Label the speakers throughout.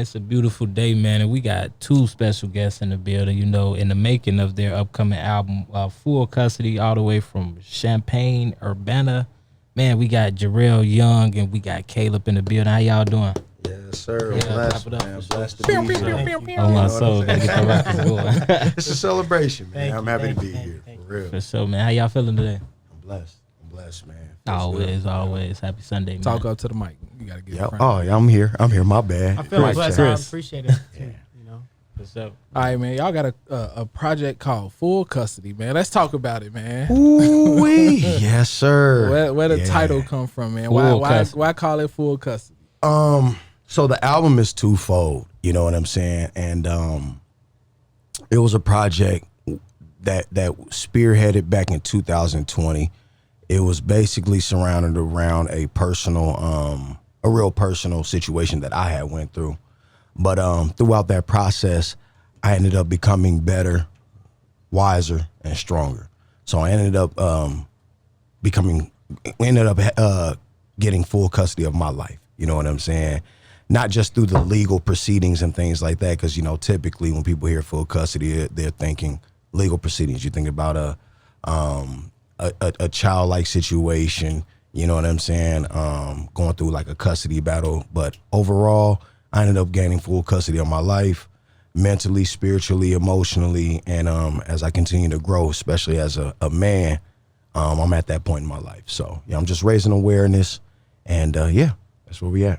Speaker 1: It's a beautiful day, man, and we got two special guests in the building, in the making of their upcoming album, Full Custody, all the way from Champaign, Urbana. Man, we got Jarrel Young and we got Caleb in the building. How y'all doing?
Speaker 2: Yes, sir.
Speaker 1: Yeah,
Speaker 2: Blessed,
Speaker 1: clap it up
Speaker 2: man.
Speaker 1: for sure.
Speaker 2: Blessed to be here.
Speaker 1: On my soul, gotta get the records going.
Speaker 2: It's a celebration, man. I'm happy to be
Speaker 3: thank
Speaker 2: here,
Speaker 3: you.
Speaker 2: for real.
Speaker 1: For sure, man. How y'all feeling today?
Speaker 2: I'm blessed, man.
Speaker 1: Always. Happy Sunday, man.
Speaker 4: Talk up to the mic. You gotta get in front.
Speaker 2: Oh, yeah, I'm here. My bad.
Speaker 3: I feel blessed. I
Speaker 1: Chris.
Speaker 3: appreciate it. Too,
Speaker 1: For sure.
Speaker 4: All right, man. Y'all got a project called Full Custody, man. Let's talk about it, man.
Speaker 2: Ooh-wee. Yes, sir.
Speaker 4: Where the
Speaker 2: Yeah.
Speaker 4: title come from, man?
Speaker 1: Full
Speaker 4: Why
Speaker 1: Custody.
Speaker 4: why call it Full Custody?
Speaker 2: So the album is twofold, you know what I'm saying? And it was a project that spearheaded back in 2020. It was basically surrounded around a real personal situation that I had went through. But throughout that process, I ended up becoming better, wiser, and stronger. So I ended up getting full custody of my life. You know what I'm saying? Not just through the legal proceedings and things like that, because typically when people hear full custody, they're thinking legal proceedings. You think about a childlike situation. You know what I'm saying? Going through like a custody battle, but overall, I ended up gaining full custody of my life, mentally, spiritually, emotionally, and as I continue to grow, especially as a man, I'm at that point in my life. So yeah, I'm just raising awareness, and that's where we at.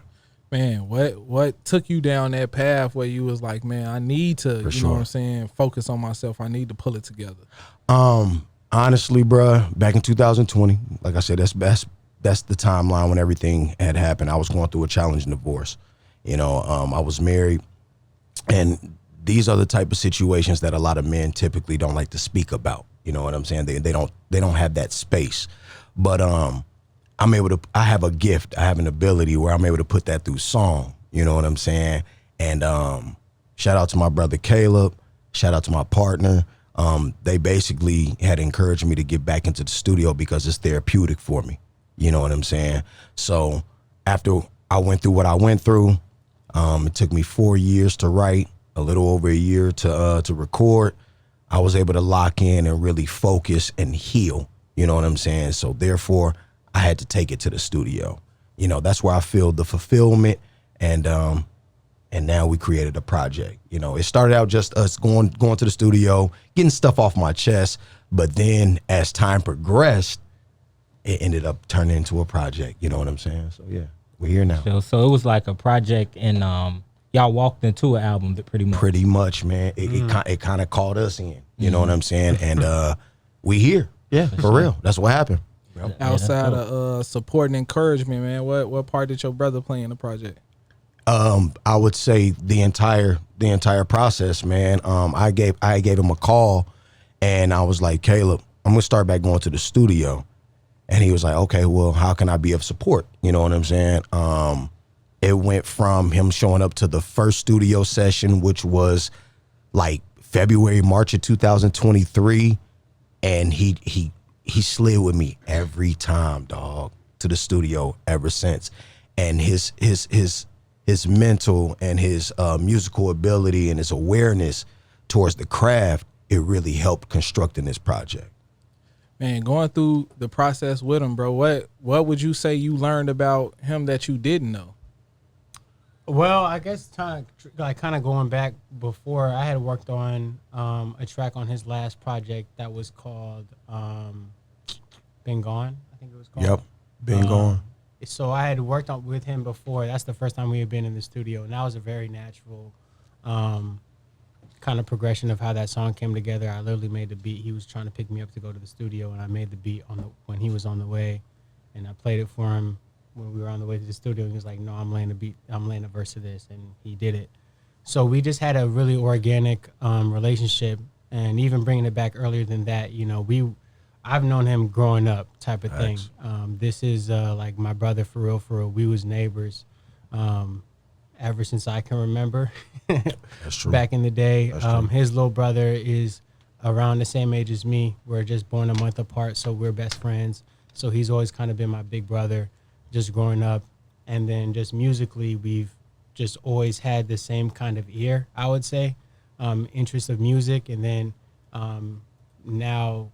Speaker 4: Man, what took you down that path where you was like, man, I need to,
Speaker 2: For
Speaker 4: know
Speaker 2: sure.
Speaker 4: what I'm saying, focus on myself. I need to pull it together.
Speaker 2: Honestly, bruh, back in 2020, like I said, that's the timeline when everything had happened. I was going through a challenging divorce. I was married, and these are the type of situations that a lot of men typically don't like to speak about. You know what I'm saying? They don't have that space. But I have a gift, I have an ability where I'm able to put that through song. You know what I'm saying? And shout out to my brother Caleb, shout out to my partner. They basically had encouraged me to get back into the studio because it's therapeutic for me. You know what I'm saying? So after I went through what I went through, it took me 4 years to write, a little over a year to record. I was able to lock in and really focus and heal. You know what I'm saying? So therefore, I had to take it to the studio. That's where I feel the fulfillment, and now we created a project. It started out just us going to the studio, getting stuff off my chest, but then as time progressed, it ended up turning into a project. You know what I'm saying? So yeah, we're here now.
Speaker 1: So it was like a project, and y'all walked into an album pretty much.
Speaker 2: Pretty much, man. It kind of called us in. You know what I'm saying? And we here. Yeah, for real. That's what happened. Yep.
Speaker 4: Outside of support and encouragement, man, what part did your brother play in the project?
Speaker 2: I would say the entire process, man. I gave him a call, and I was like, Caleb, I'm gonna start back going to the studio. And he was like, okay, well, how can I be of support? You know what I'm saying? It went from him showing up to the first studio session, which was like February, March of 2023. And he slid with me every time, dog, to the studio ever since. And his mental and his musical ability and his awareness towards the craft, it really helped constructing this project.
Speaker 4: Man, going through the process with him, bro, what would you say you learned about him that you didn't know?
Speaker 3: Well, I guess kind of going back before, I had worked on a track on his last project that was called Been Gone, I think it was called.
Speaker 2: Yep, Been Gone.
Speaker 3: So I had worked on with him before. That's the first time we had been in the studio, and that was a very natural kind of progression of how that song came together. I literally made the beat. He was trying to pick me up to go to the studio, and I made the beat when he was on the way, and I played it for him when we were on the way to the studio. He was like, no, I'm laying the beat, I'm laying a verse of this, and he did it. So we just had a really organic relationship, and even bringing it back earlier than that, I've known him growing up type of thing. This is like my brother for real. We was neighbors ever since I can remember.
Speaker 2: That's true.
Speaker 3: Back in the day. His little brother is around the same age as me. We're just born a month apart, so we're best friends. So he's always kind of been my big brother just growing up. And then just musically, we've just always had the same kind of ear, I would say, interest of music. And then now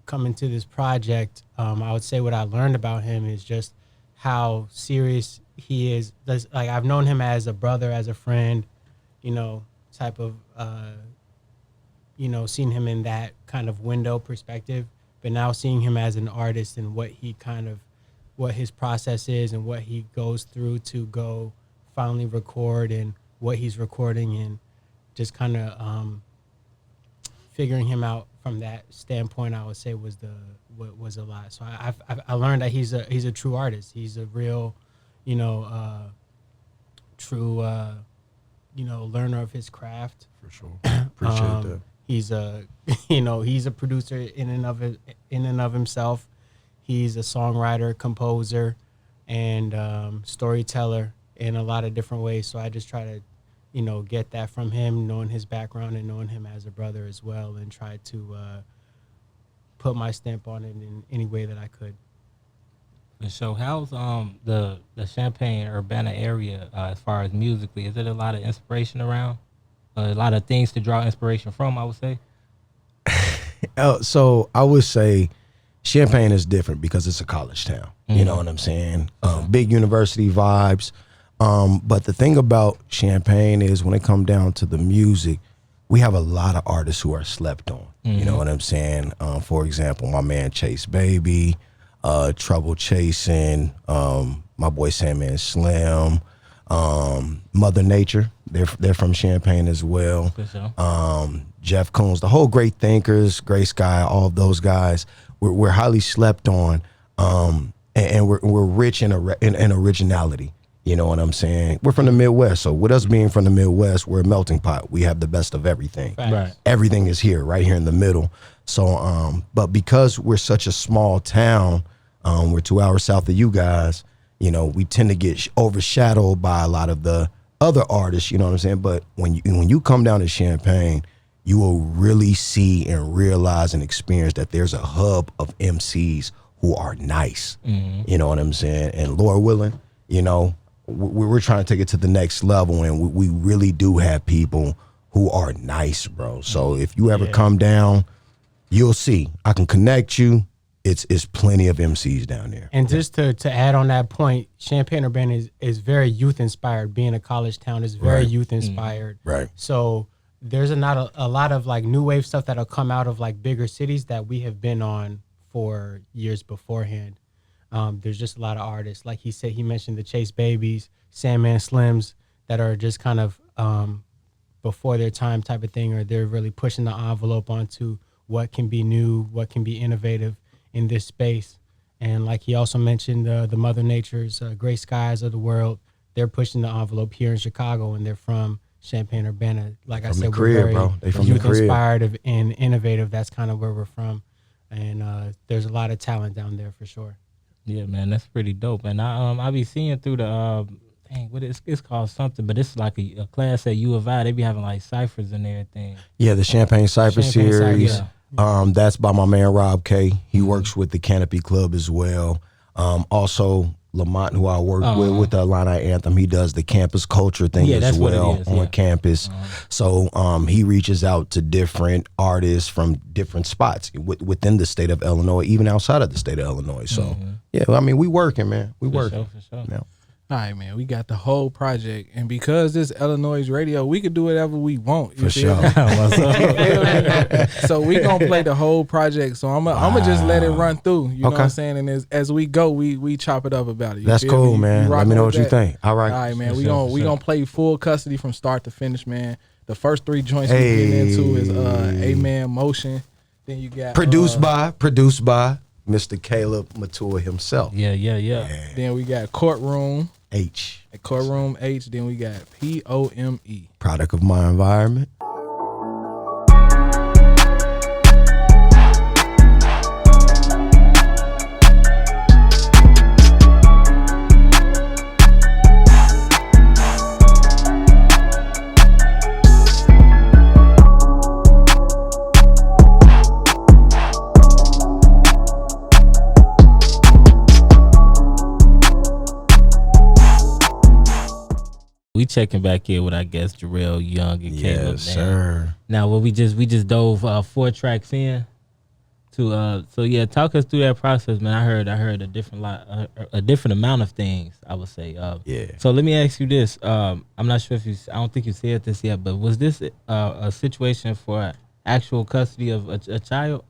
Speaker 3: coming to this project, I would say what I learned about him is just how serious he is. Like, I've known him as a brother, as a friend, you know, type of, you know, seeing him in that kind of window perspective, but now seeing him as an artist and what his process is and what he goes through to go finally record and what he's recording, and just kind of figuring him out from that standpoint, I would say was a lot. So I learned that he's a true artist. He's a real, you know, true, you know, learner of his craft.
Speaker 2: For sure. Appreciate that.
Speaker 3: He's a, you know, he's a producer in and of himself. He's a songwriter, composer, and storyteller in a lot of different ways. So I just try to, you know, get that from him, knowing his background and knowing him as a brother as well, and try to put my stamp on it in any way that I could.
Speaker 1: So how's the Champaign-Urbana area as far as musically? Is it a lot of inspiration around? A lot of things to draw inspiration from, I would say.
Speaker 2: So I would say Champaign is different because it's a college town. You know what I'm saying? Big university vibes. But the thing about Champaign is when it comes down to the music, we have a lot of artists who are slept on. You know what I'm saying? For example, my man Chase Baby, Trouble Chasing, my boy Sandman Slim, Mother Nature. They're from Champaign as well. Jeff Koons, the whole Great Thinkers, Gray Sky, all of those guys. We're highly slept on, and we're rich in originality. You know what I'm saying? We're from the Midwest, so with us being from the Midwest, we're a melting pot. We have the best of everything.
Speaker 1: Right.
Speaker 2: Everything is here, right here in the middle. So, but because we're such a small town, we're 2 hours south of you guys. You know, we tend to get overshadowed by a lot of the other artists. You know what I'm saying? But when you come down to Champaign, you will really see and realize and experience that there's a hub of MCs who are nice. You know what I'm saying? And Lord willing, you know, we're trying to take it to the next level, and we really do have people who are nice, bro. So if you ever come down, you'll see. I can connect you. It's plenty of MCs down there.
Speaker 3: And just to add on that point, Champaign-Urbana is very youth inspired. Being a college town is very youth inspired.
Speaker 2: Right.
Speaker 3: So there's a lot of like new wave stuff that'll come out of like bigger cities that we have been on for years beforehand. There's just a lot of artists, like he mentioned the Chase Babies, Sandman Slims, that are just kind of before their time type of thing, or they're really pushing the envelope onto what can be new, what can be innovative in this space. And like he also mentioned, the Mother Nature's, Gray Skies of the world, they're pushing the envelope here in Chicago, and they're from Champaign-Urbana. Like I said, we're very youth inspired and innovative. That's kind of where we're from. And there's a lot of talent down there for sure.
Speaker 1: Yeah, man, that's pretty dope. And I be seeing through the it's called something, but it's like a class at U of I. They be having like ciphers and everything.
Speaker 2: Yeah, the Champagne Cypher series.
Speaker 3: Yeah.
Speaker 2: That's by my man Rob K. He works with the Canopy Club as well. Also Lamont, who I work with the iLLANOiZE Anthem, he does the campus culture thing as well on campus. So he reaches out to different artists from different spots within the state of Illinois, even outside of the state of Illinois. So yeah, I mean, we working, man. We working.
Speaker 1: For sure.
Speaker 2: Yeah.
Speaker 4: All right, man. We got the whole project, and because this iLLANOiZE radio, we could do whatever we want.
Speaker 2: For sure.
Speaker 4: So we gonna play the whole project. So I'm gonna just let it run through. You know what I'm saying? And as we go, we chop it up about it.
Speaker 2: That's cool, man. Let me know what you think. All right.
Speaker 4: All right, man. We gonna play full custody from start to finish, man. The first three joints we get into is Amen Motion. Then you got
Speaker 2: produced by Mr. Caleb Matua himself.
Speaker 1: Yeah.
Speaker 4: Then we got Courtroom
Speaker 2: H.
Speaker 4: Courtroom H. Then we got POME.
Speaker 2: Product of my environment.
Speaker 1: checking back in with, I guess, Jarrel, Young, and Caleb. Man.
Speaker 2: Yes, sir.
Speaker 1: Now, well, we just dove 4 tracks in to so yeah, talk us through that process, man. I heard a different a different amount of things, I would say.
Speaker 2: Yeah.
Speaker 1: So let me ask you this. I'm not sure if I don't think you said this yet, but was this a situation for actual custody of a child?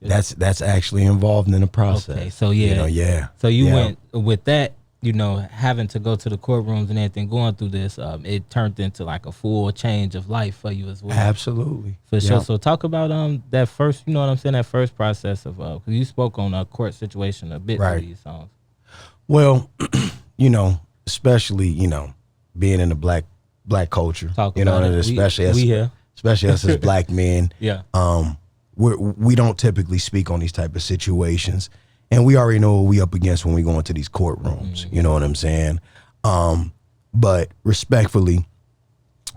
Speaker 2: That's actually involved in the process.
Speaker 1: Okay, so yeah.
Speaker 2: You know, yeah.
Speaker 1: So you
Speaker 2: Yeah.
Speaker 1: went with that, you know, having to go to the courtrooms and everything, going through this, it turned into like a full change of life for you as well.
Speaker 2: Absolutely.
Speaker 1: For sure.
Speaker 2: Yeah.
Speaker 1: So talk about that first, you know what I'm saying, that first process of, because you spoke on a court situation a bit
Speaker 2: Right.
Speaker 1: through these songs.
Speaker 2: Well, you know, especially, you know, being in the black culture,
Speaker 1: Talk
Speaker 2: you know,
Speaker 1: about
Speaker 2: and
Speaker 1: it.
Speaker 2: especially
Speaker 1: We here.
Speaker 2: us as black men,
Speaker 1: Yeah.
Speaker 2: we don't typically speak on these type of situations, and we already know what we up against when we go into these courtrooms. You know what I'm saying? But respectfully,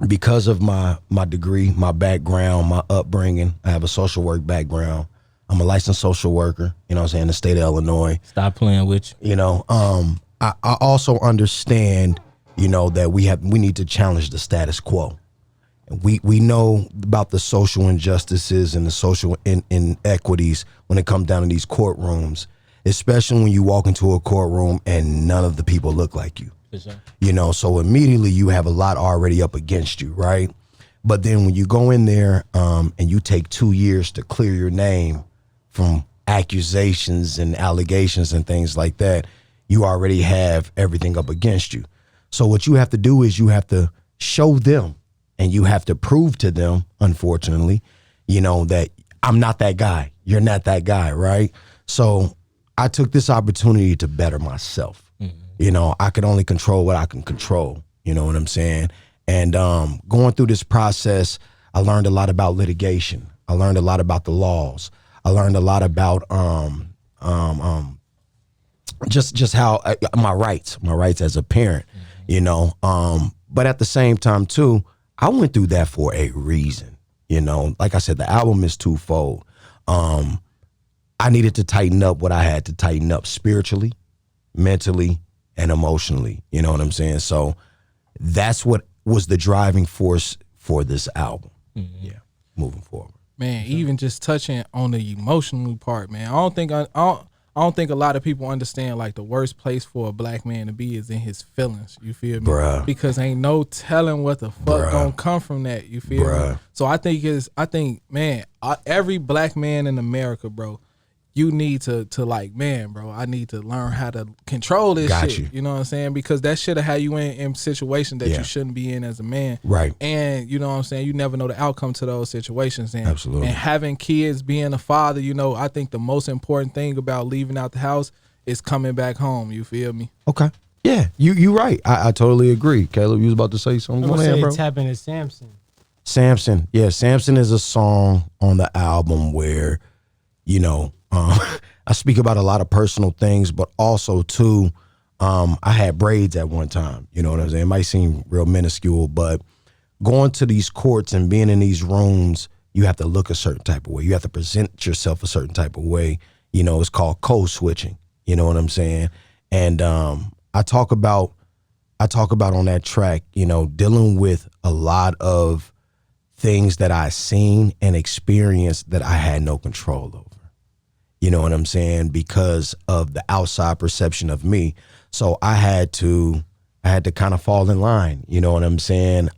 Speaker 2: because of my degree, my background, my upbringing, I have a social work background. I'm a licensed social worker. You know what I'm saying? In the state of Illinois.
Speaker 1: Stop playing with you.
Speaker 2: You know, I also understand, you know, that we need to challenge the status quo. We know about the social injustices and the social inequities when it comes down to these courtrooms, especially when you walk into a courtroom and none of the people look like you.
Speaker 1: For sure.
Speaker 2: You know, so immediately you have a lot already up against you, right? But then when you go in there and you take 2 years to clear your name from accusations and allegations and things like that, you already have everything up against you. So what you have to do is you have to show them and you have to prove to them, unfortunately, you know, that I'm not that guy. You're not that guy, right? So I took this opportunity to better myself. You know, I can only control what I can control. You know what I'm saying? And going through this process, I learned a lot about litigation. I learned a lot about the laws. I learned a lot about just how my rights as a parent. You know, but at the same time too, I went through that for a reason. You know, like I said, the album is twofold. I needed to tighten up what I had to tighten up spiritually, mentally, and emotionally. You know what I'm saying? So that's what was the driving force for this album. Yeah, moving forward.
Speaker 4: Man, even just touching on the emotional part, man. I don't think a lot of people understand, like, the worst place for a black man to be is in his feelings. You feel me?
Speaker 2: Bruh.
Speaker 4: Because ain't no telling what the fuck gonna come from that. You feel me? So I think, man, every black man in America, bro, you need to like, man, bro, I need to learn how to control this shit. You know what I'm saying? Because that shit'll have you in situations that you shouldn't be in as a man.
Speaker 2: Right.
Speaker 4: And you know what I'm saying? You never know the outcome to those situations. And,
Speaker 2: Absolutely.
Speaker 4: And having kids, being a father, you know, I think the most important thing about leaving out the house is coming back home. You feel me?
Speaker 2: Okay. Yeah, you right. I totally agree. Caleb, you was about to say something.
Speaker 3: I'm
Speaker 2: Go
Speaker 3: gonna
Speaker 2: ahead,
Speaker 3: say
Speaker 2: bro.
Speaker 3: tap into Samson.
Speaker 2: Samson. Yeah, Samson is a song on the album where, you know, I speak about a lot of personal things, but also too, I had braids at one time. You know what I'm saying? It might seem real minuscule, but going to these courts and being in these rooms, you have to look a certain type of way. You have to present yourself a certain type of way. You know, it's called code switching. You know what I'm saying? And I talk about on that track, you know, dealing with a lot of things that I seen and experienced that I had no control over. You know what I'm saying? Because of the outside perception of me. So I had to kind of fall in line. You know what I'm saying?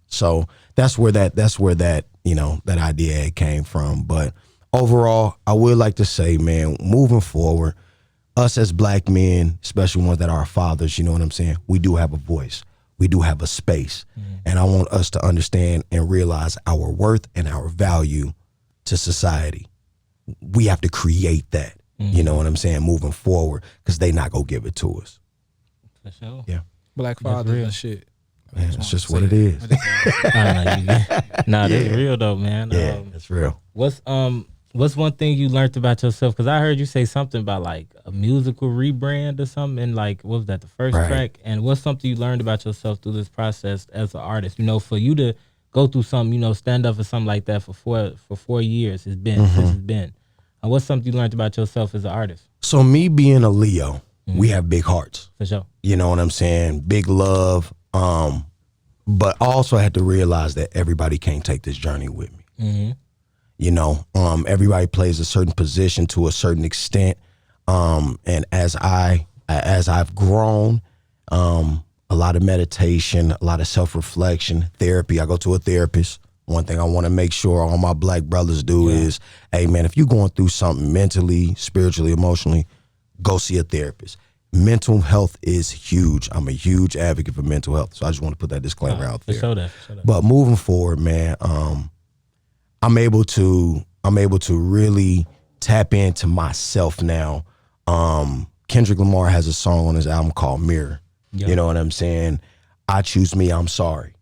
Speaker 2: So that's where that, you know, that idea came from. But overall, I would like to say, man, moving forward, us as black men, especially ones that are fathers, you know what I'm saying? We do have a voice. We do have a space. And I want us to understand and realize our worth and our value to society. We have to create that, you know what I'm saying, moving forward, because they not going to give it to us.
Speaker 1: For sure.
Speaker 2: Yeah.
Speaker 4: Black fathers and shit.
Speaker 2: Man, it's just what it is.
Speaker 1: Nah, that's real though, man.
Speaker 2: Yeah, it's real.
Speaker 1: What's one thing you learned about yourself? Because I heard you say something about like a musical rebrand or something. And like, what was that, the first track? And what's something you learned about yourself through this process as an artist? You know, for you to go through something, you know, stand up for something like that for 4 years, since it's been. And what's something you learned about yourself as an artist?
Speaker 2: So me being a Leo, we have big hearts.
Speaker 1: For sure.
Speaker 2: You know what I'm saying? Big love. But I also had to realize that everybody can't take this journey with me.
Speaker 1: Mm-hmm.
Speaker 2: You know, everybody plays a certain position to a certain extent. And as I've grown, a lot of meditation, a lot of self-reflection, therapy. I go to a therapist. One thing I want to make sure all my black brothers do is, hey man, if you're going through something mentally, spiritually, emotionally, go see a therapist. Mental health is huge. I'm a huge advocate for mental health. So I just want to put that disclaimer out there.
Speaker 1: For sure.
Speaker 2: But moving forward, man, I'm able to really tap into myself now. Kendrick Lamar has a song on his album called Mirror. You know what I'm saying? I choose me, I'm sorry.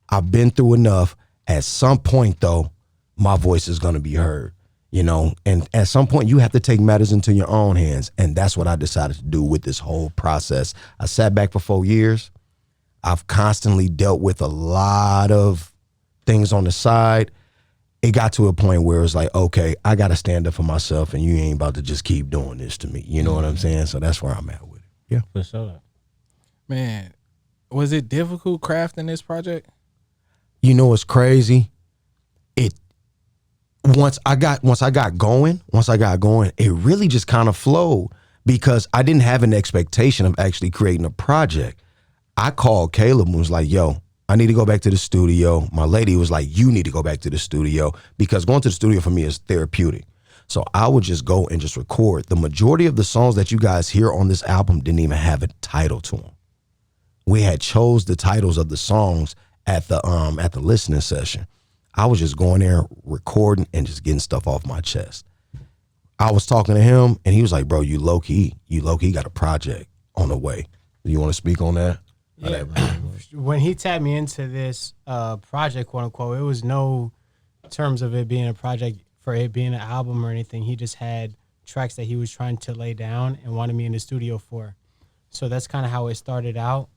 Speaker 2: I've been through enough. At some point, though, my voice is going to be heard, you know? And at some point, you have to take matters into your own hands. And that's what I decided to do with this whole process. I sat back for 4 years. I've constantly dealt with a lot of things on the side. It got to a point where it was like, okay, I got to stand up for myself, and you ain't about to just keep doing this to me. You know what I'm saying? So that's where I'm at with it. Yeah.
Speaker 1: For sure.
Speaker 4: Man, was it difficult crafting this project?
Speaker 2: You know what's crazy? Once I got going, it really just kind of flowed because I didn't have an expectation of actually creating a project. I called Caleb and was like, yo, I need to go back to the studio. My lady was like, you need to go back to the studio because going to the studio for me is therapeutic. So I would just go and just record. The majority of the songs that you guys hear on this album didn't even have a title to them. We had chose the titles of the songs at the listening session. I was just going there, recording, and just getting stuff off my chest. I was talking to him, and he was like, bro, you low-key got a project on the way. You want to speak on that?
Speaker 3: Yeah. When he tapped me into this project, quote unquote, it was no terms of it being a project for it being an album or anything. He just had tracks that he was trying to lay down and wanted me in the studio for. So that's kind of how it started out.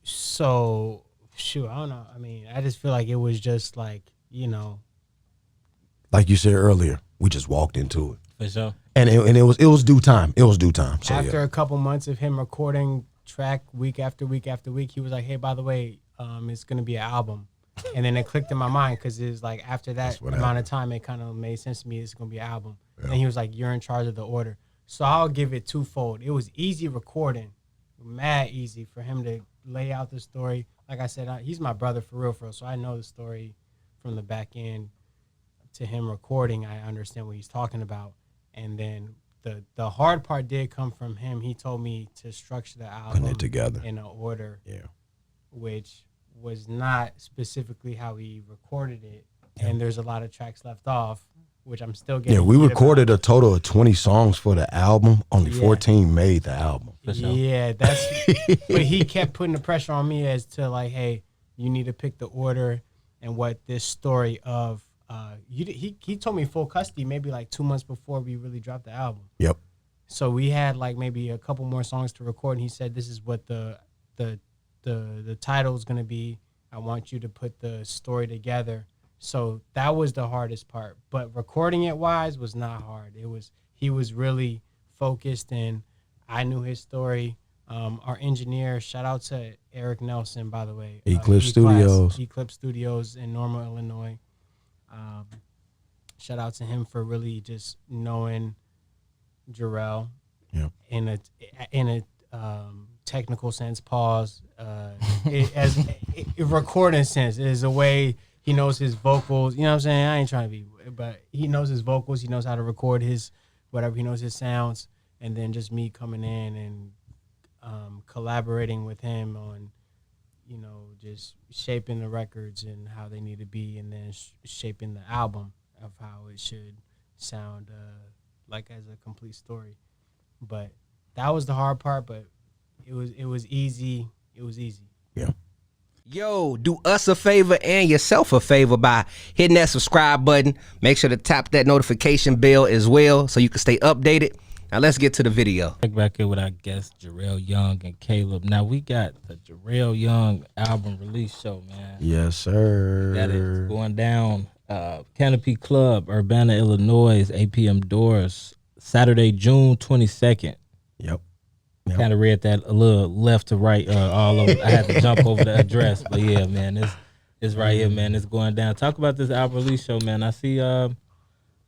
Speaker 3: So shoot, I don't know. I mean, I just feel like it was just like, you know,
Speaker 2: like you said earlier, we just walked into it.
Speaker 1: For sure.
Speaker 2: And it was due time. It was due time. So
Speaker 3: after a couple months of him recording track week after week after week, he was like, hey, by the way, it's gonna be an album. And then it clicked in my mind because it was like after that amount of time, it kind of made sense to me. It's gonna be an album. Yeah. And he was like, you're in charge of the order. So I'll give it twofold. It was easy recording, mad easy for him to lay out the story. Like I said, he's my brother for real. So I know the story from the back end to him recording. I understand what he's talking about. And then the hard part did come from him. He told me to structure the album
Speaker 2: putting it together
Speaker 3: in an order, which was not specifically how he recorded it. Yeah. And there's a lot of tracks left off, which I'm still getting.
Speaker 2: Yeah, we recorded a total of 20 songs for the album. Only 14 made the album.
Speaker 3: Yeah, that's. But he kept putting the pressure on me as to like, hey, you need to pick the order and what this story of. He told me full custody maybe like 2 months before we really dropped the album.
Speaker 2: Yep.
Speaker 3: So we had like maybe a couple more songs to record, and he said, "This is what the title is gonna be. I want you to put the story together." So that was the hardest part, but recording it wise was not hard. He was really focused, and I knew his story. Our engineer, shout out to Eric Nelson, by the way.
Speaker 2: Eclipse
Speaker 3: Studios in Normal, Illinois. Shout out to him for really just knowing Jarrel in a technical sense. Pause. As a recording sense, it is a way. He knows his vocals. You know what I'm saying? I ain't trying to be, but he knows his vocals. He knows how to record his whatever. He knows his sounds. And then just me coming in and collaborating with him on, you know, just shaping the records and how they need to be, and then shaping the album of how it should sound like as a complete story. But that was the hard part, but it was easy. It was easy.
Speaker 2: Yeah.
Speaker 5: Yo, do us a favor and yourself a favor by hitting that subscribe button. Make sure to tap that notification bell as well so you can stay updated. Now let's get to the video.
Speaker 1: Back here with our guests, Jarrel Young and Caleb. Now we got the Jarrel Young album release show, man.
Speaker 2: Yes, sir.
Speaker 1: That is going down. Canopy Club, Urbana, Illinois, 8 p.m. doors, Saturday, June 22nd.
Speaker 2: Yep.
Speaker 1: Kind of read that a little left to right, all over. I had to jump over the address, but yeah, man, it's right here, man. It's going down. Talk about this album release show, man. I see a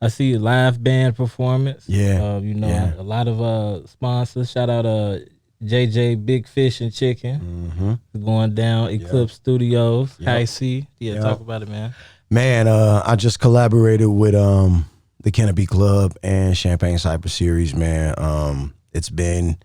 Speaker 1: live band performance.
Speaker 2: Yeah,
Speaker 1: you know, a lot of sponsors. Shout out JJ Big Fish and Chicken. Going down. Eclipse Studios. High C. Yeah, talk about it, man.
Speaker 2: Man, I just collaborated with the Canopy Club and Champagne Cypress Series, man. It's been,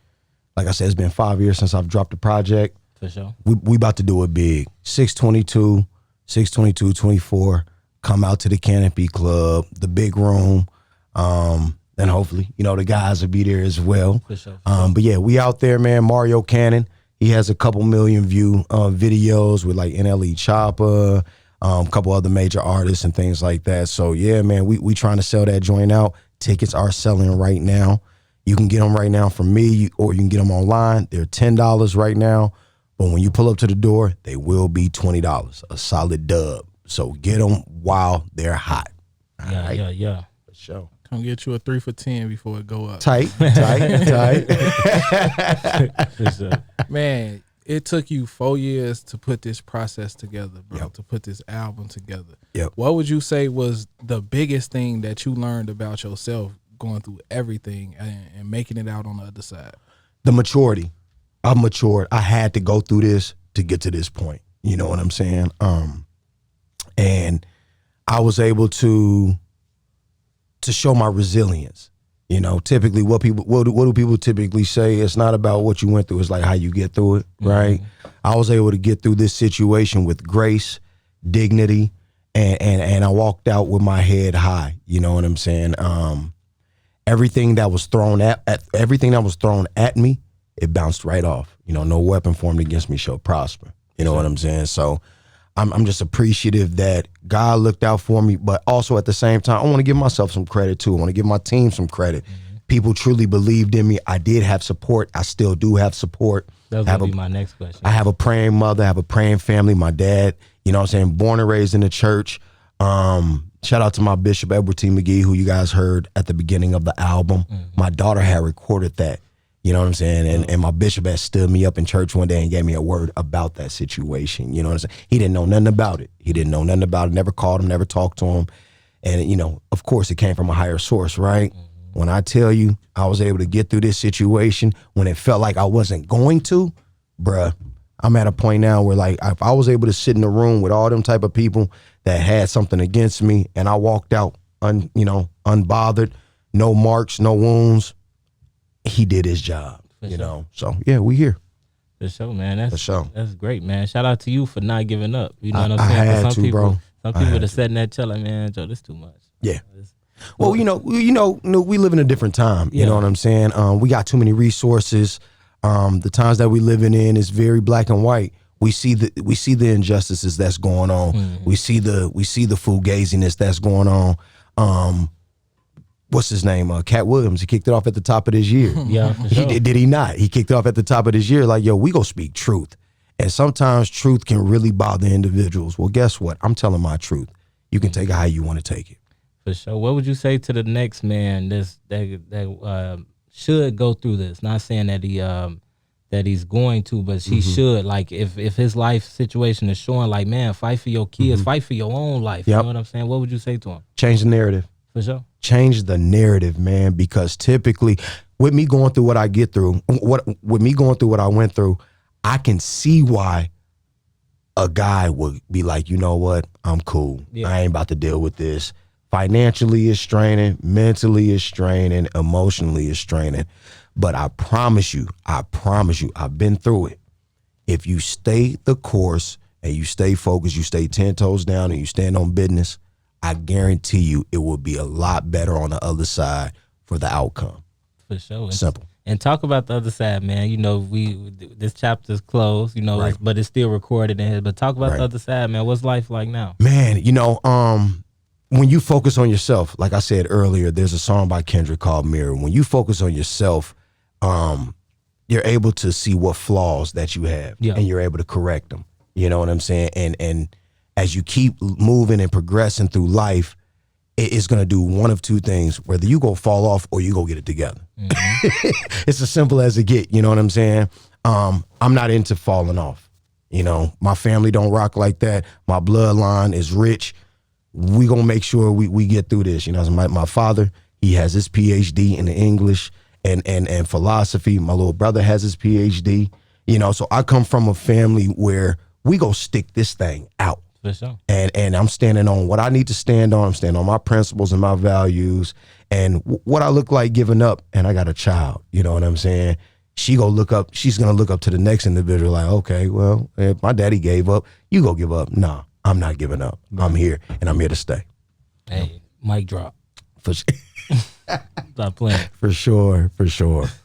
Speaker 2: like I said, it's been 5 years since I've dropped a project.
Speaker 1: For sure.
Speaker 2: We about to do it big. 6/22/24. Come out to the Canopy Club, the big room. And hopefully, you know, the guys will be there as well.
Speaker 1: For sure.
Speaker 2: But yeah, we out there, man. Mario Cannon, he has a couple million view videos with like NLE Choppa, a couple other major artists and things like that. So yeah, man, we trying to sell that joint out. Tickets are selling right now. You can get them right now from me, or you can get them online. They're $10 right now. But when you pull up to the door, they will be $20, a solid dub. So get them while they're hot.
Speaker 1: Yeah.
Speaker 2: For sure.
Speaker 4: Come get you a 3 for $10 before it go up.
Speaker 2: Tight.
Speaker 1: For sure.
Speaker 4: Man, it took you 4 years to put this process together, bro,
Speaker 2: Yep.
Speaker 4: to put this album together.
Speaker 2: Yep.
Speaker 4: What would you say was the biggest thing that you learned about yourself going through everything and making it out on the other side?
Speaker 2: The maturity. I've matured. I had to go through this to get to this point. You know what I'm saying? And I was able to show my resilience. You know, typically what do people typically say? It's not about what you went through, it's like how you get through it, right? I was able to get through this situation with grace, dignity, and I walked out with my head high. You know what I'm saying? Everything that was thrown at me, it bounced right off. You know, no weapon formed against me shall prosper. You know what I'm saying? So I'm just appreciative that God looked out for me, but also at the same time, I want to give myself some credit too. I want to give my team some credit. People truly believed in me. I did have support. I still do have support.
Speaker 1: That was going to be my next question.
Speaker 2: I have a praying mother. I have a praying family. My dad, you know what I'm saying, born and raised in the church. Shout out to my Bishop, Edward T. McGee, who you guys heard at the beginning of the album. My daughter had recorded that. You know what I'm saying? And my bishop had stood me up in church one day and gave me a word about that situation. You know what I'm saying? He didn't know nothing about it. Never called him, never talked to him. And, you know, of course, it came from a higher source, right? When I tell you I was able to get through this situation when it felt like I wasn't going to, bruh, I'm at a point now where, like, if I was able to sit in a room with all them type of people that had something against me and I walked out, unbothered, no marks, no wounds, he did his job, you know. So yeah, we here.
Speaker 1: For sure, man. That's great, man. Shout out to you for not giving up. You know what I'm saying?
Speaker 2: I had
Speaker 1: some people,
Speaker 2: bro.
Speaker 1: Some people that sat in that chair like, man, Joe, this too much.
Speaker 2: Yeah. Well, we live in a different time. You know what I'm saying? We got too many resources. The times that we living in is very black and white. We see the injustices that's going on. We see the fugaziness that's going on. What's his name? Cat Williams. He kicked it off at the top of this year.
Speaker 1: Yeah, for sure.
Speaker 2: Did he not? He kicked it off at the top of this year. Like, yo, we go speak truth. And sometimes truth can really bother individuals. Well, guess what? I'm telling my truth. You can take it how you want to take it.
Speaker 1: For sure. What would you say to the next man that should go through this? Not saying that he's going to, but he should. Like, if his life situation is showing, like, man, fight for your kids, fight for your own life. You know what I'm saying? What would you say to him?
Speaker 2: Change the narrative.
Speaker 1: For sure.
Speaker 2: Change the narrative, man, because typically with me going through what I get through, what I went through, I can see why a guy would be like, you know what, I'm cool.
Speaker 1: Yeah.
Speaker 2: I ain't about to deal with this. Financially it's straining, mentally it's straining, emotionally it's straining. But I promise you, I've been through it. If you stay the course and you stay focused, you stay 10 toes down and you stand on business, I guarantee you it will be a lot better on the other side for the outcome.
Speaker 1: For sure.
Speaker 2: Simple.
Speaker 1: And talk about the other side, man. You know, this chapter's closed, you know,
Speaker 2: Right.
Speaker 1: but it's still recorded in here. But talk about
Speaker 2: Right.
Speaker 1: the other side, man. What's life like now?
Speaker 2: Man, you know, when you focus on yourself, like I said earlier, there's a song by Kendrick called Mirror. When you focus on yourself, you're able to see what flaws that you have, and you're able to correct them. You know what I'm saying? And as you keep moving and progressing through life, it's gonna do one of two things: whether you go fall off or you go get it together. It's as simple as it get. You know what I'm saying? I'm not into falling off. You know, my family don't rock like that. My bloodline is rich. We gonna make sure we get through this. You know, my father, he has his PhD in English and philosophy. My little brother has his PhD. You know, so I come from a family where we go stick this thing out.
Speaker 1: For sure.
Speaker 2: And I'm standing on what I need to stand on. I'm standing on my principles and my values and what I look like giving up. And I got a child, you know what I'm saying? She's gonna look up to the next individual like, okay, well, if my daddy gave up, you go give up. Nah, I'm not giving up. I'm here and I'm here to stay.
Speaker 1: Hey, mic drop.
Speaker 2: For
Speaker 1: Stop playing.
Speaker 2: For sure.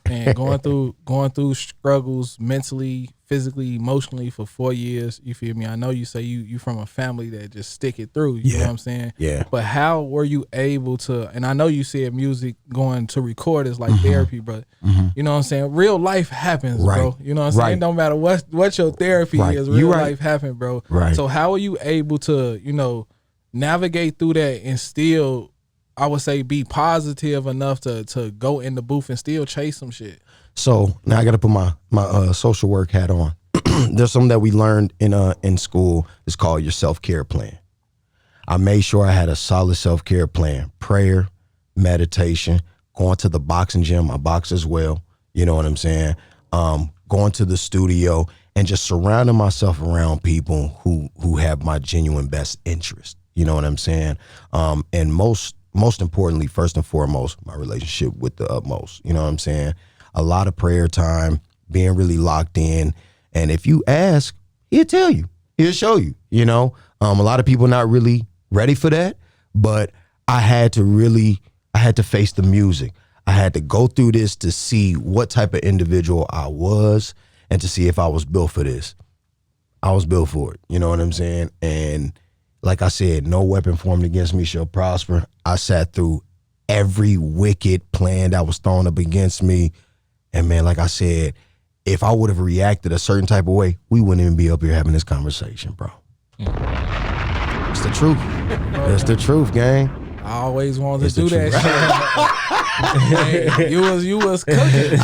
Speaker 4: Man, going through struggles mentally, physically, emotionally for 4 years. You feel me? I know you say you from a family that just stick it through. You know what I'm saying?
Speaker 2: Yeah.
Speaker 4: But how were you able to? And I know you said music going to record is like therapy, but you know what I'm saying? Real life happens, bro. You know what I'm saying? It don't matter what your therapy is. Real life happens, bro.
Speaker 2: Right.
Speaker 4: So how are you able to navigate through that and still, I would say, be positive enough to go in the booth and still chase some shit?
Speaker 2: So now I got to put my social work hat on. There's something that we learned in school. It's called your self-care plan. I made sure I had a solid self-care plan: prayer, meditation, going to the boxing gym. I box as well. You know what I'm saying? Going to the studio and just surrounding myself around people who have my genuine best interest. You know what I'm saying? And most importantly, first and foremost, my relationship with the utmost. You know what I'm saying? A lot of prayer time, being really locked in. And if you ask, he'll tell you. He'll show you, you know? A lot of people not really ready for that, but I had to face the music. I had to go through this to see what type of individual I was and to see if I was built for this. I was built for it. You know what I'm saying? And like I said, no weapon formed against me shall prosper. I sat through every wicked plan that was thrown up against me. And man, like I said, if I would have reacted a certain type of way, we wouldn't even be up here having this conversation, bro. It's the truth. It's the truth, gang.
Speaker 4: I always wanted to do that shit. Hey, you was cooking.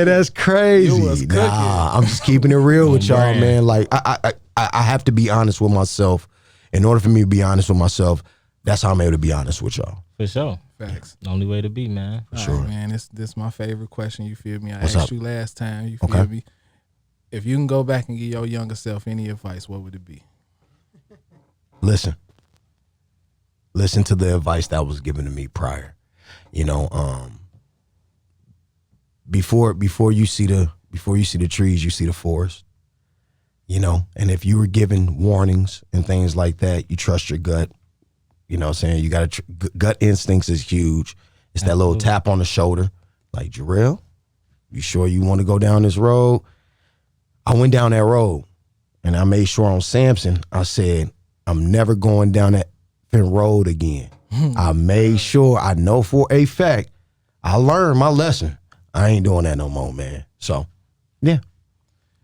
Speaker 2: That's crazy.
Speaker 4: You was cooking.
Speaker 2: Nah, I'm just keeping it real with y'all, man. Like I have to be honest with myself. In order for me to be honest with myself, that's how I'm able to be honest with y'all.
Speaker 1: For sure.
Speaker 4: Facts.
Speaker 1: The only way to be, man.
Speaker 2: For sure.
Speaker 4: Right, man, this my favorite question. You feel me? I
Speaker 2: What's
Speaker 4: asked
Speaker 2: up?
Speaker 4: you last time. You feel me? If you can go back and give your younger self any advice, what would it be?
Speaker 2: Listen to the advice that was given to me prior. You know, before you see the trees, you see the forest. You know, and if you were given warnings and things like that, you trust your gut. You know what I'm saying? You got gut instincts is huge. It's that little tap on the shoulder. Like, Jarrel, you sure you want to go down this road? I went down that road and I made sure on Samson, I said, I'm never going down that road again. I made sure, I know for a fact, I learned my lesson. I ain't doing that no more, man. So, yeah.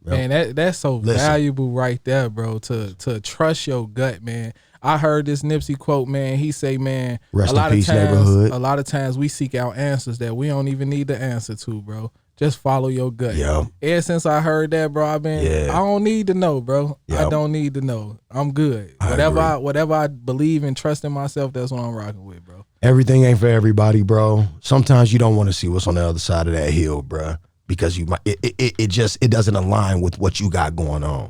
Speaker 4: Man, that's so valuable right there, bro, to trust your gut, man. I heard this Nipsey quote, man. He say, man,
Speaker 2: Rest in peace, neighborhood.
Speaker 4: A lot of times we seek out answers that we don't even need the answer to, bro. Just follow your gut.
Speaker 2: Yeah.
Speaker 4: Ever since I heard that, bro, I don't need to know, bro.
Speaker 2: Yep.
Speaker 4: I don't need to know. I'm good. Whatever I believe and trust in myself, that's what I'm rocking with, bro.
Speaker 2: Everything ain't for everybody, bro. Sometimes you don't want to see what's on the other side of that hill, bro, because it doesn't align with what you got going on.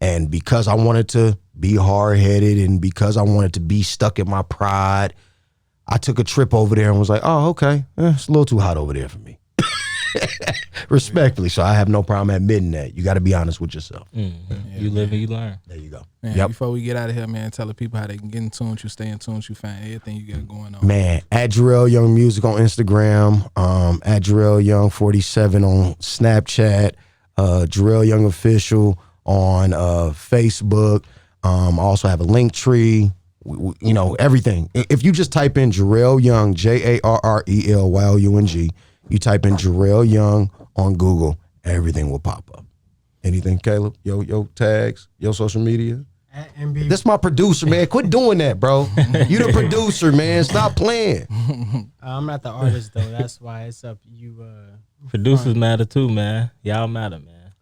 Speaker 2: And because I wanted to be hard-headed and because I wanted to be stuck in my pride, I took a trip over there and was like, oh, okay, it's a little too hot over there for me. Respectfully, so I have no problem admitting that. You got to be honest with yourself.
Speaker 1: Mm-hmm. You live and you learn.
Speaker 2: There you go.
Speaker 4: Man, before we get out of here, man, tell the people how they can get in tune with you, stay in tune with you, find everything you got going on.
Speaker 2: Man, at Jarrel Young Music on Instagram, at Jarrel Young 47 on Snapchat, Jarrel Young Official on Facebook. I also have a link tree. You know, everything. If you just type in Jarrel Young, JARRELYOUNG, you type in Jarrel Young on Google, everything will pop up. Anything, Caleb? Yo tags, your social media?
Speaker 3: At MB.
Speaker 2: This my producer, man. Quit doing that, bro. You the producer, man. Stop playing.
Speaker 3: I'm not the artist though. That's why it's up. You
Speaker 1: Producers matter too, man. Y'all matter, man.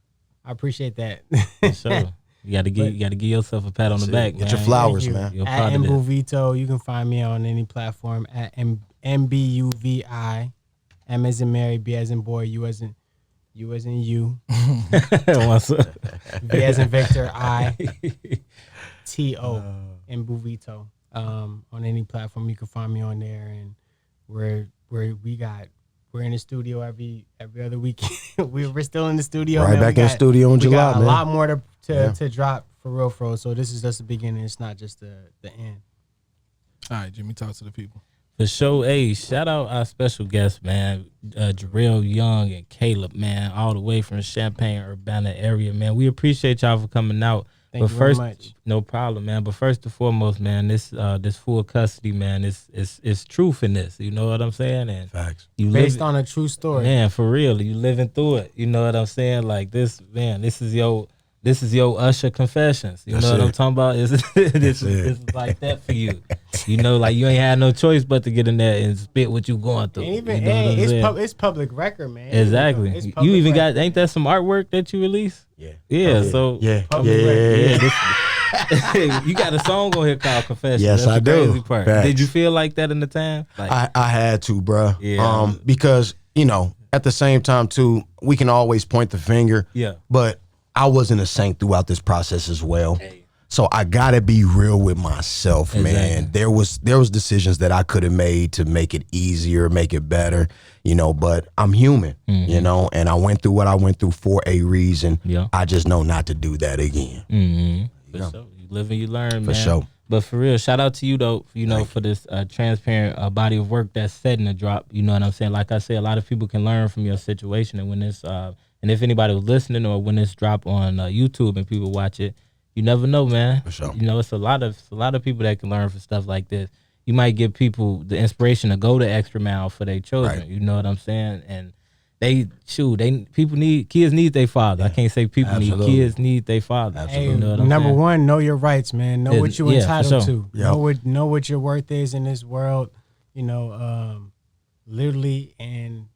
Speaker 3: I appreciate that.
Speaker 1: For sure. You gotta give yourself a pat on the back, man.
Speaker 2: Get your flowers,
Speaker 3: Thank you.
Speaker 2: man.
Speaker 1: You're
Speaker 3: At
Speaker 1: part of that.
Speaker 3: Mbuvito, you can find me on any platform at MBUVI. M as in Mary, B as in boy, U as in you,
Speaker 1: What's up?
Speaker 3: V as in Victor, I-T-O, Mbuvito. On any platform, you can find me on there, and we're in the studio every other week. we're still in the studio.
Speaker 2: Right
Speaker 3: man.
Speaker 2: back in the studio in
Speaker 3: we
Speaker 2: July,
Speaker 3: got a
Speaker 2: man.
Speaker 3: lot more to drop for real. So this is just the beginning. It's not just the end.
Speaker 4: All right, Jimmy, talk to the people.
Speaker 1: For sure, hey, shout out our special guests, man, Jarrel Young and Caleb, man, all the way from Champaign, Urbana area, man. We appreciate y'all for coming out.
Speaker 3: Thank you very much.
Speaker 1: No problem, man. But first and foremost, man, this full custody, man, it's truth in this. You know what I'm saying? And
Speaker 2: Facts.
Speaker 1: you
Speaker 3: Based on a true story.
Speaker 1: man, for real, you living through it. You know what I'm saying? Like this, man. This is your Usher confessions. You
Speaker 2: That's
Speaker 1: know what
Speaker 2: it.
Speaker 1: I'm talking about? This is like that for you. You know, like you ain't had no choice but to get in there and spit what you going through.
Speaker 3: And even
Speaker 1: you know what I'm saying?
Speaker 3: it's public record, man.
Speaker 1: Exactly.
Speaker 3: It's
Speaker 1: You
Speaker 3: public
Speaker 1: even
Speaker 3: record.
Speaker 1: got ain't that some artwork that you released?
Speaker 2: Yeah.
Speaker 1: Yeah. So
Speaker 2: Yeah.
Speaker 3: Public
Speaker 2: Yeah.
Speaker 3: record.
Speaker 1: this, you got a song on here called Confessions.
Speaker 2: Yes,
Speaker 1: That's
Speaker 2: I
Speaker 1: the
Speaker 2: do.
Speaker 1: Crazy part.
Speaker 2: Facts.
Speaker 1: Did you feel like that in the time? Like,
Speaker 2: I had to, bruh.
Speaker 1: Yeah.
Speaker 2: Because, at the same time, too, we can always point the finger.
Speaker 1: Yeah.
Speaker 2: But I wasn't a saint throughout this process as well. So I gotta be real with myself, man.
Speaker 1: Exactly.
Speaker 2: There was decisions that I could have made to make it easier, make it better, but I'm human, and I went through what I went through for a reason.
Speaker 1: Yeah.
Speaker 2: I just know not to do that again.
Speaker 1: For sure. You live and you learn, man.
Speaker 2: sure.
Speaker 1: But for real, shout out to you though, for this transparent body of work that's set in the drop. You know what I'm saying? Like I say, a lot of people can learn from your situation, and when this and if anybody was listening or when this drop on YouTube and people watch it, you never know, man.
Speaker 2: For sure.
Speaker 1: It's a lot of people that can learn from stuff like this. You might give people the inspiration to go the extra mile for their children.
Speaker 2: Right.
Speaker 1: You know what I'm saying? And kids need their father. I can't say people
Speaker 2: Absolutely.
Speaker 1: need, kids need their father.
Speaker 3: Hey,
Speaker 1: You know what I'm
Speaker 3: number
Speaker 1: saying?
Speaker 3: one, know your rights, man. Know what you're
Speaker 1: Yeah, for
Speaker 3: entitled
Speaker 1: sure.
Speaker 3: to.
Speaker 2: Yep.
Speaker 3: Know what your worth is in this world. Literally and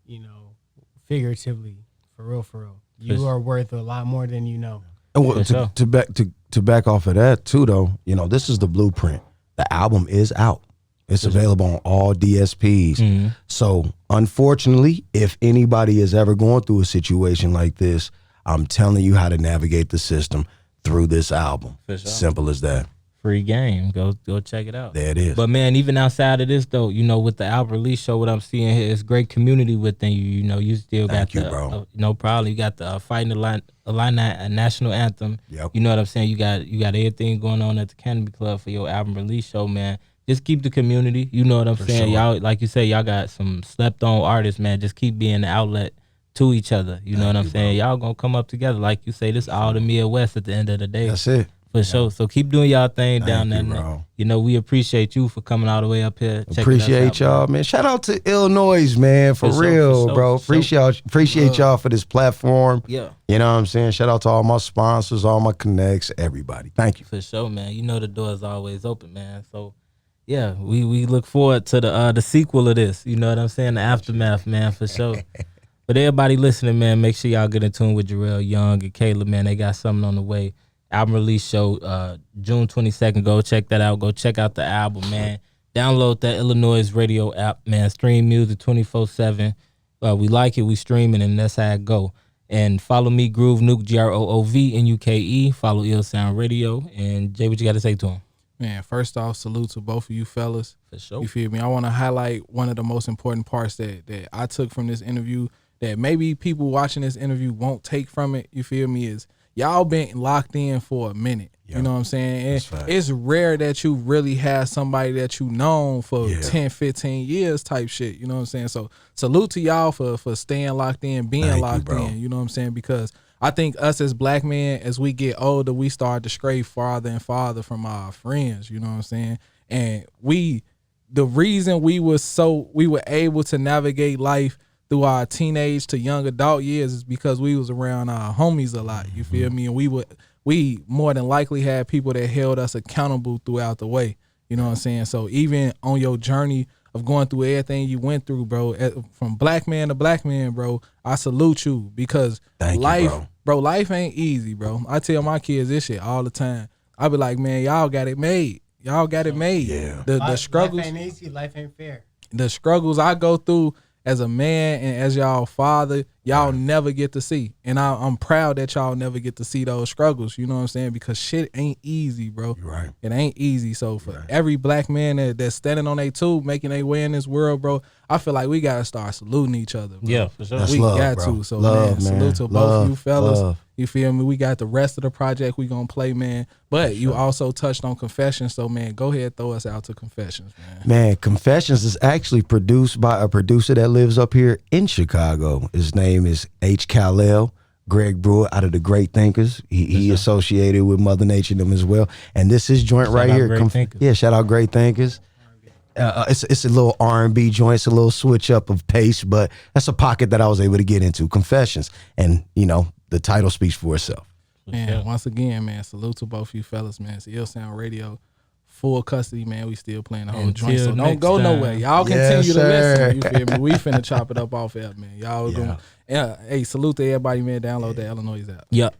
Speaker 3: figuratively. For real. You are worth a lot more than you know.
Speaker 2: And well,
Speaker 1: For sure.
Speaker 2: to back off of that too, though, this is the blueprint. The album is out. It's available on all DSPs.
Speaker 1: Mm-hmm.
Speaker 2: So, unfortunately, if anybody is ever going through a situation like this, I'm telling you how to navigate the system through this album.
Speaker 1: For sure.
Speaker 2: Simple as that.
Speaker 1: Free game. Go check it out.
Speaker 2: There it is.
Speaker 1: But man, even outside of this though, with the album release show, what I'm seeing here is great community within you. You still got
Speaker 2: Thank you, bro.
Speaker 1: no problem. You got the Fighting Illini national anthem.
Speaker 2: Yep.
Speaker 1: You know what I'm saying? You got everything going on at the Canopy Club for your album release show, man. Just keep the community. You know what I'm saying?
Speaker 2: sure.
Speaker 1: Y'all, like you say, y'all got some slept on artists, man. Just keep being the outlet to each other. You know what I'm saying? Y'all gonna come up together. Like you say, this all the Midwest at the end of the day.
Speaker 2: That's it.
Speaker 1: For sure. So keep doing y'all thing down there.
Speaker 2: you, bro.
Speaker 1: We appreciate you for coming all the way up here. checking us
Speaker 2: Appreciate
Speaker 1: out,
Speaker 2: y'all, man. Shout out to iLLANOiZE, man, for
Speaker 1: For sure,
Speaker 2: real,
Speaker 1: for sure,
Speaker 2: bro.
Speaker 1: for sure.
Speaker 2: Appreciate y'all for this platform.
Speaker 1: Yeah,
Speaker 2: You know what I'm saying? Shout out to all my sponsors, all my connects, everybody. Thank you.
Speaker 1: for sure, man. The door is always open, man. So, yeah, we look forward to the sequel of this. You know what I'm saying? The aftermath, man, for sure. But everybody listening, man, make sure y'all get in tune with Jarrel Young and Caleb, man. They got something on the way. Album release show, June 22nd. Go check that out. Go check out the album, man. Download that iLLANOiZE radio app, man. Stream music 24/7. We like it. We streaming, and that's how it go. And follow me, Groove Nuke, GROOVNUKE. Follow Ill Sound Radio. And Jay, what you got to say to him?
Speaker 4: Man, first off, salute to both of you fellas.
Speaker 1: For sure.
Speaker 4: You feel me? I want to highlight one of the most important parts that I took from this interview that maybe people watching this interview won't take from it. You feel me? Is y'all been locked in for a minute.
Speaker 2: Yeah.
Speaker 4: You know what I'm saying?
Speaker 2: That's
Speaker 4: And
Speaker 2: fact.
Speaker 4: it's rare that you really have somebody that you known for
Speaker 2: Yeah.
Speaker 4: 10, 15 years type shit. You know what I'm saying? So salute to y'all for staying locked in, being
Speaker 2: Thank you,
Speaker 4: locked
Speaker 2: bro.
Speaker 4: in. You know what I'm saying? Because I think us as black men, as we get older, we start to stray farther and farther from our friends. You know what I'm saying? And the reason we were able to navigate life through our teenage to young adult years is because we was around our homies a lot. You feel me? And we more than likely had people that held us accountable throughout the way. You know what I'm saying? So even on your journey of going through everything you went through, bro, from black man to black man, bro, I salute you because life ain't easy, bro. I tell my kids this shit all the time. I be like, man, y'all got it made. Y'all got it made.
Speaker 2: Yeah.
Speaker 4: The struggles.
Speaker 3: Life ain't easy. Life ain't fair.
Speaker 4: The struggles I go through as a man and as y'all father, y'all never get to see. And I'm proud that y'all never get to see those struggles, you know what I'm saying? Because shit ain't easy, bro.
Speaker 2: Right.
Speaker 4: It ain't easy. So for every black man that's standing on their two, making their way in this world, bro, I feel like we got to start saluting each other, bro.
Speaker 1: Yeah, for sure.
Speaker 2: That's
Speaker 4: We
Speaker 2: love,
Speaker 4: got
Speaker 2: bro.
Speaker 4: to. So,
Speaker 2: Love,
Speaker 4: man, salute to
Speaker 2: man.
Speaker 4: both
Speaker 2: Love,
Speaker 4: you fellas.
Speaker 2: love.
Speaker 4: You feel me? We got the rest of the project we gonna play, man. But you also touched on Confessions, so man, go ahead, throw us out to Confessions, man.
Speaker 2: Man, Confessions is actually produced by a producer that lives up here in Chicago. His name is H. Kal-El, Greg Brewer, out of the Great Thinkers. He associated with Mother Nature and them as well. And this is joint
Speaker 1: Shout
Speaker 2: right
Speaker 1: out
Speaker 2: here.
Speaker 1: Great Thinkers.
Speaker 2: Yeah, shout out Great Thinkers. It's a little R&B joint. It's a little switch up of pace, but that's a pocket that I was able to get into. Confessions, and you know the title speaks for itself.
Speaker 4: Man, once again, man, salute to both you fellas, man. It's Ill Sound Radio, full custody, man. We still playing the whole joint, so don't
Speaker 1: next
Speaker 4: go
Speaker 1: time.
Speaker 4: nowhere. Y'all
Speaker 2: Yes,
Speaker 4: continue to
Speaker 2: sir.
Speaker 4: listen. You feel me? We finna chop it up off air, man. Y'all gonna, hey, salute to everybody, man. Download the iLLANOiZE app.
Speaker 1: Yep.